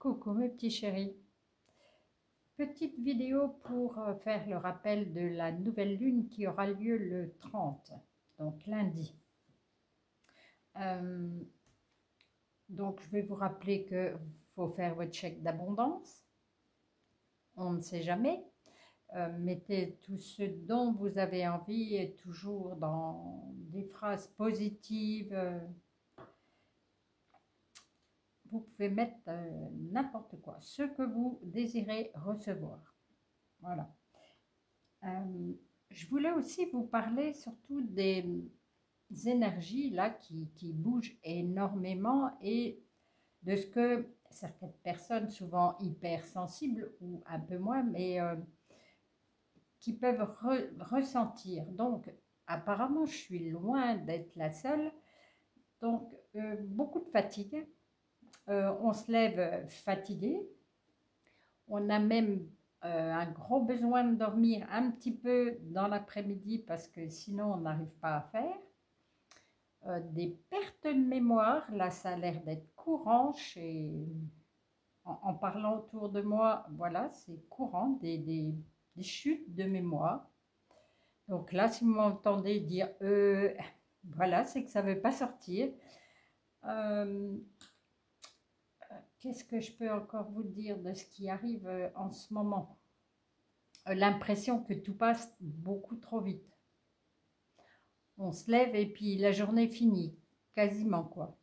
Coucou mes petits chéris. Petite vidéo pour faire le rappel de la nouvelle lune qui aura lieu le 30, donc lundi. Donc je vais vous rappeler qu'il faut faire votre chèque d'abondance. On ne sait jamais. Mettez tout ce dont vous avez envie et toujours dans des phrases positives. Vous pouvez mettre n'importe quoi, ce que vous désirez recevoir. Voilà. Je voulais aussi vous parler surtout des énergies là qui bougent énormément et de ce que certaines personnes, souvent hypersensibles ou un peu moins, mais qui peuvent ressentir. Donc, apparemment, je suis loin d'être la seule. Donc, beaucoup de fatigue. On se lève fatigué. On a même un gros besoin de dormir un petit peu dans l'après-midi parce que sinon on n'arrive pas à faire. Des pertes de mémoire, là ça a l'air d'être courant en parlant autour de moi, voilà, c'est courant, des chutes de mémoire. Donc là, si vous m'entendez dire voilà, c'est que ça ne veut pas sortir. Qu'est-ce que je peux encore vous dire de ce qui arrive en ce moment? L'impression que tout passe beaucoup trop vite. On se lève et puis la journée finit, quasiment quoi.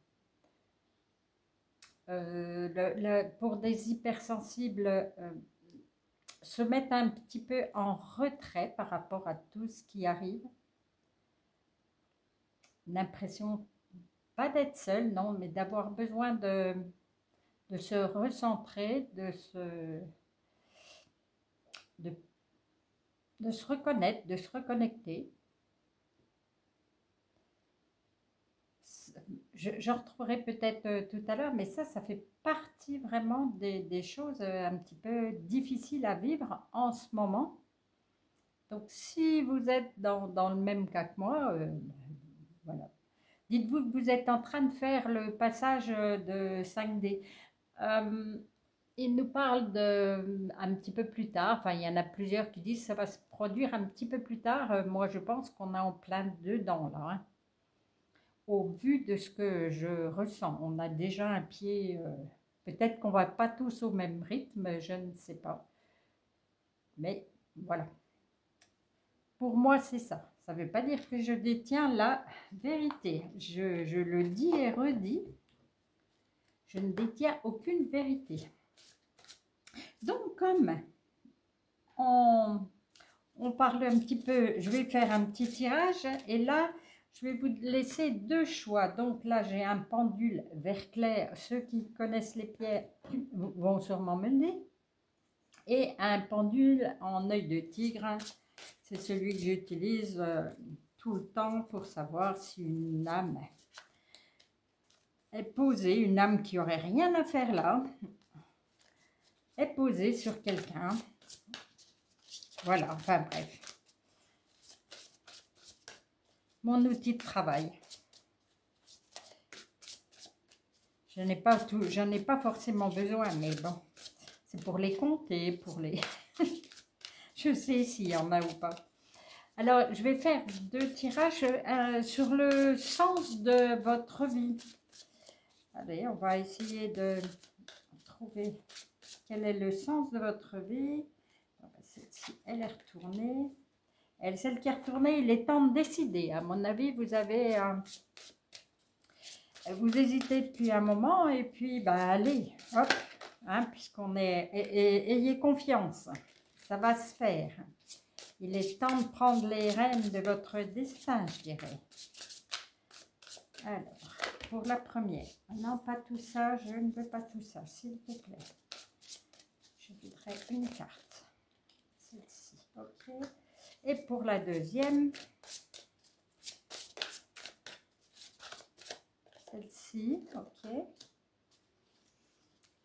Pour des hypersensibles, se mettre un petit peu en retrait par rapport à tout ce qui arrive. L'impression, pas d'être seul, non, mais d'avoir besoin de se recentrer, de se reconnaître, de se reconnecter. Je retrouverai peut-être tout à l'heure, mais ça fait partie vraiment des choses un petit peu difficiles à vivre en ce moment. Donc, si vous êtes dans le même cas que moi, voilà. Dites-vous que vous êtes en train de faire le passage de 5D. Il nous parle un petit peu plus tard, enfin il y en a plusieurs qui disent que ça va se produire un petit peu plus tard. Moi je pense qu'on est en plein dedans là. Hein. Au vu de ce que je ressens, on a déjà un pied, peut-être qu'on ne va pas tous au même rythme, je ne sais pas. Mais voilà. Pour moi c'est ça. Ça ne veut pas dire que je détiens la vérité. Je le dis et redis. Je ne détiens aucune vérité. Donc, comme on parle un petit peu, je vais faire un petit tirage et là, je vais vous laisser deux choix. Donc là, j'ai un pendule vert clair. Ceux qui connaissent les pierres vont sûrement me le dire. Et un pendule en œil de tigre. C'est celui que j'utilise tout le temps pour savoir si une âme est posée, une âme qui n'aurait rien à faire là, est posée sur quelqu'un. Voilà, enfin bref. Mon outil de travail. Je n'en ai pas forcément besoin, mais bon, c'est pour les compter, pour les... Je sais s'il y en a ou pas. Alors, je vais faire deux tirages sur le sens de votre vie. Allez, on va essayer de trouver quel est le sens de votre vie. Celle-ci, elle est retournée. Celle qui est retournée, il est temps de décider. À mon avis, vous avez... vous hésitez depuis un moment et puis, bah, allez, hop, hein, puisqu'on est... ayez confiance, ça va se faire. Il est temps de prendre les rênes de votre destin, je dirais. Alors, pour la première, non, pas tout ça, je ne veux pas tout ça, s'il te plaît. Je voudrais une carte. Celle-ci, ok. Et pour la deuxième, celle-ci, ok.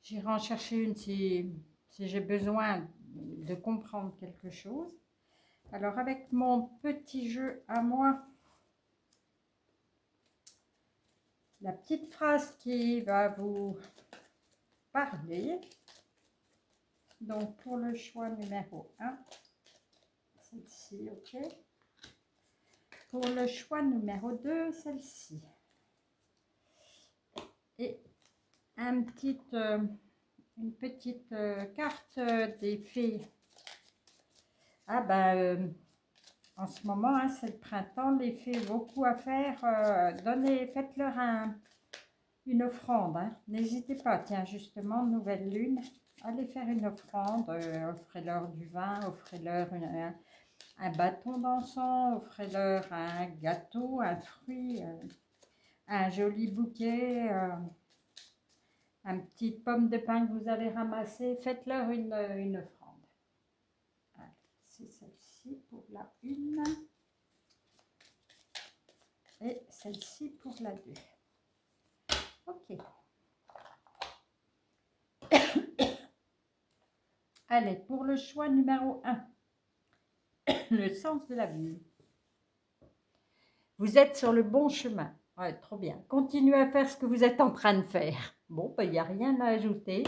J'irai en chercher une si j'ai besoin de comprendre quelque chose. Alors, avec mon petit jeu à moi, la petite phrase qui va vous parler. Donc, pour le choix numéro 1, celle-ci, ok. Pour le choix numéro 2, celle-ci. Et une petite carte des fées. Ah ben, en ce moment, hein, c'est le printemps, les fées, beaucoup à faire. Faites-leur une offrande. Hein. N'hésitez pas, tiens, justement, nouvelle lune, allez faire une offrande. Offrez-leur du vin, offrez-leur un bâton d'encens, offrez-leur un gâteau, un fruit, un joli bouquet, une petite pomme de pin que vous avez ramassée. Faites-leur une offrande. C'est celle-ci pour la 1 et celle-ci pour la 2. Ok. Allez, pour le choix numéro 1, le sens de la vie. Vous êtes sur le bon chemin. Ouais, trop bien. Continuez à faire ce que vous êtes en train de faire. Bon, il n'y a rien à ajouter.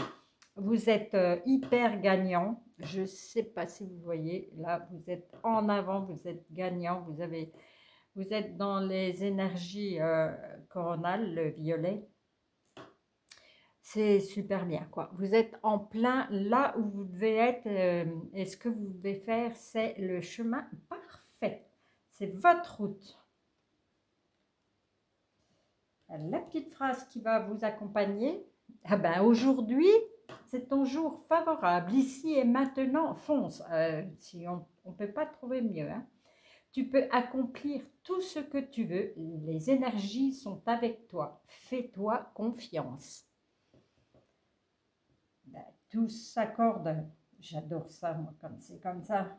Vous êtes hyper gagnant. Je ne sais pas si vous voyez, là, vous êtes en avant, vous êtes gagnant. Vous êtes dans les énergies coronales, le violet. C'est super bien, quoi. Vous êtes en plein là où vous devez être. Et ce que vous devez faire, c'est le chemin parfait. C'est votre route. La petite phrase qui va vous accompagner. Ah ben, aujourd'hui, c'est ton jour favorable. Ici et maintenant, fonce. Si on ne peut pas trouver mieux. Hein. Tu peux accomplir tout ce que tu veux. Les énergies sont avec toi. Fais-toi confiance. Ben, tout s'accorde. J'adore ça, moi, comme c'est comme ça.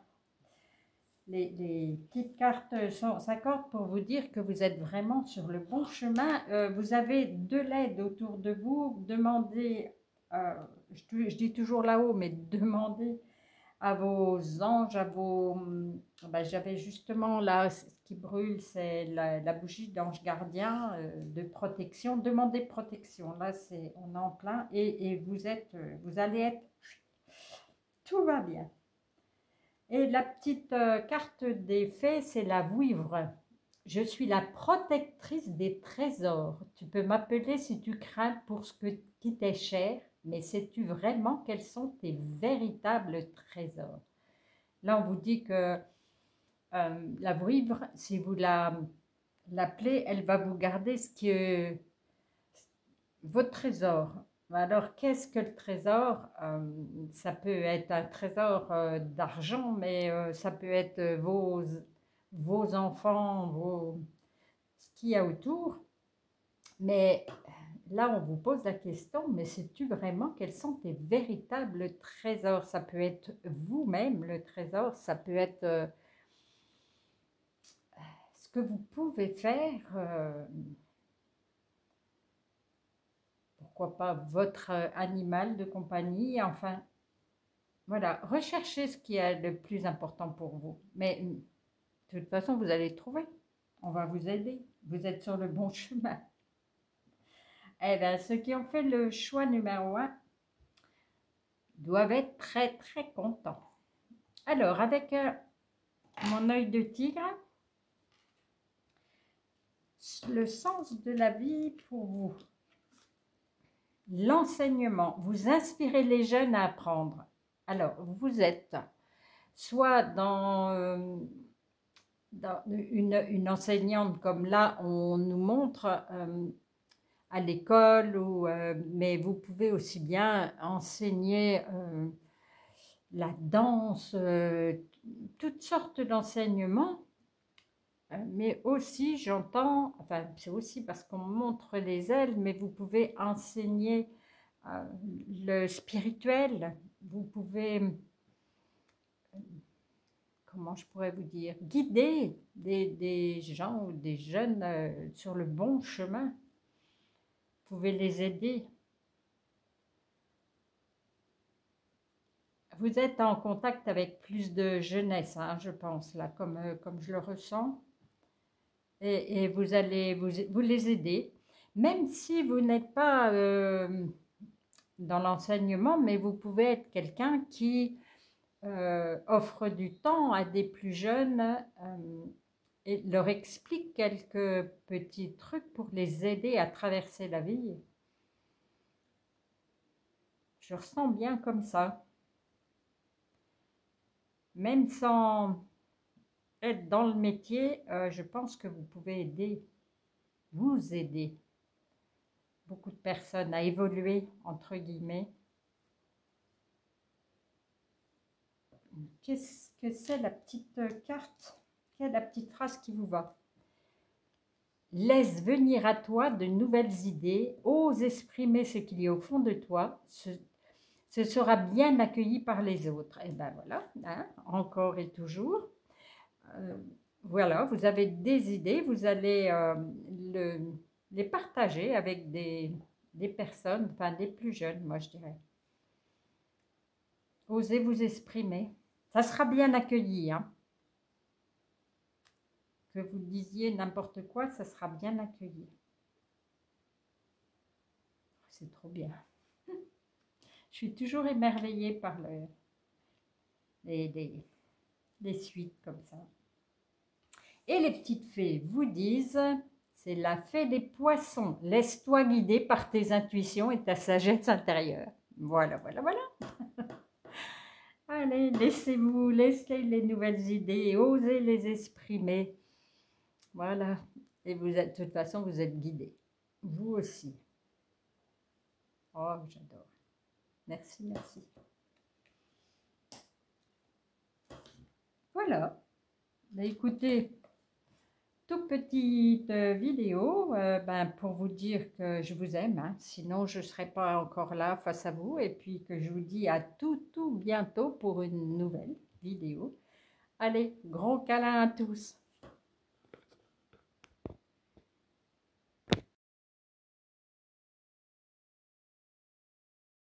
Les petites cartes s'accordent pour vous dire que vous êtes vraiment sur le bon chemin. Vous avez de l'aide autour de vous. Demandez, je dis toujours là-haut, mais demandez à vos anges, à vos... Ben, j'avais justement là, ce qui brûle, c'est la bougie d'ange gardien de protection. Demandez protection. Là, on est en plein et vous allez être... Tout va bien. Et la petite carte des fées, c'est la vouivre. Je suis la protectrice des trésors. Tu peux m'appeler si tu crains pour ce qui t'est cher, mais sais-tu vraiment quels sont tes véritables trésors? Là, on vous dit que la vouivre, si vous l'appelez, elle va vous garder ce qui est votre trésor. Alors, qu'est-ce que le trésor? Ça peut être un trésor d'argent, mais ça peut être vos enfants, ce qu'il y a autour. Mais là, on vous pose la question, mais sais-tu vraiment quels sont tes véritables trésors? Ça peut être vous-même, le trésor, ça peut être ce que vous pouvez faire... pourquoi pas votre animal de compagnie, enfin, voilà, recherchez ce qui est le plus important pour vous. Mais de toute façon, vous allez trouver, on va vous aider, vous êtes sur le bon chemin. Eh bien, ceux qui ont fait le choix numéro 1 doivent être très, très contents. Alors, avec mon œil de tigre, le sens de la vie pour vous. L'enseignement, vous inspirez les jeunes à apprendre. Alors, vous êtes soit dans une enseignante comme là, on nous montre à l'école, mais vous pouvez aussi bien enseigner la danse, toutes sortes d'enseignements. Mais aussi, j'entends, enfin, c'est aussi parce qu'on montre les ailes, mais vous pouvez enseigner le spirituel, vous pouvez, comment je pourrais vous dire, guider des gens ou des jeunes sur le bon chemin. Vous pouvez les aider. Vous êtes en contact avec plus de jeunesse, hein, je pense, là, comme je le ressens. Et vous allez vous les aider, même si vous n'êtes pas dans l'enseignement, mais vous pouvez être quelqu'un qui offre du temps à des plus jeunes et leur explique quelques petits trucs pour les aider à traverser la vie. Je ressens bien comme ça. Même sans être dans le métier, je pense que vous pouvez vous aider beaucoup de personnes à évoluer, entre guillemets. Qu'est-ce que c'est la petite carte? Quelle est la petite phrase qui vous va? Laisse venir à toi de nouvelles idées, ose exprimer ce qu'il y a au fond de toi, ce sera bien accueilli par les autres. Et ben voilà, hein, encore et toujours. Voilà, vous avez des idées, vous allez les partager avec des personnes, enfin des plus jeunes, moi je dirais. Osez vous exprimer. Ça sera bien accueilli, hein. Que vous disiez n'importe quoi, ça sera bien accueilli. C'est trop bien. Je suis toujours émerveillée par les suites comme ça. Et les petites fées vous disent, c'est la fée des poissons. Laisse-toi guider par tes intuitions et ta sagesse intérieure. Voilà, voilà, voilà. Allez, laissez les nouvelles idées, osez les exprimer. Voilà. Et vous êtes, de toute façon, vous êtes guidés. Vous aussi. Oh, j'adore. Merci, merci. Voilà. Écoutez, toute petite vidéo pour vous dire que je vous aime, hein. Sinon je ne serais pas encore là face à vous, et puis que je vous dis à tout bientôt pour une nouvelle vidéo. Allez, gros câlin à tous.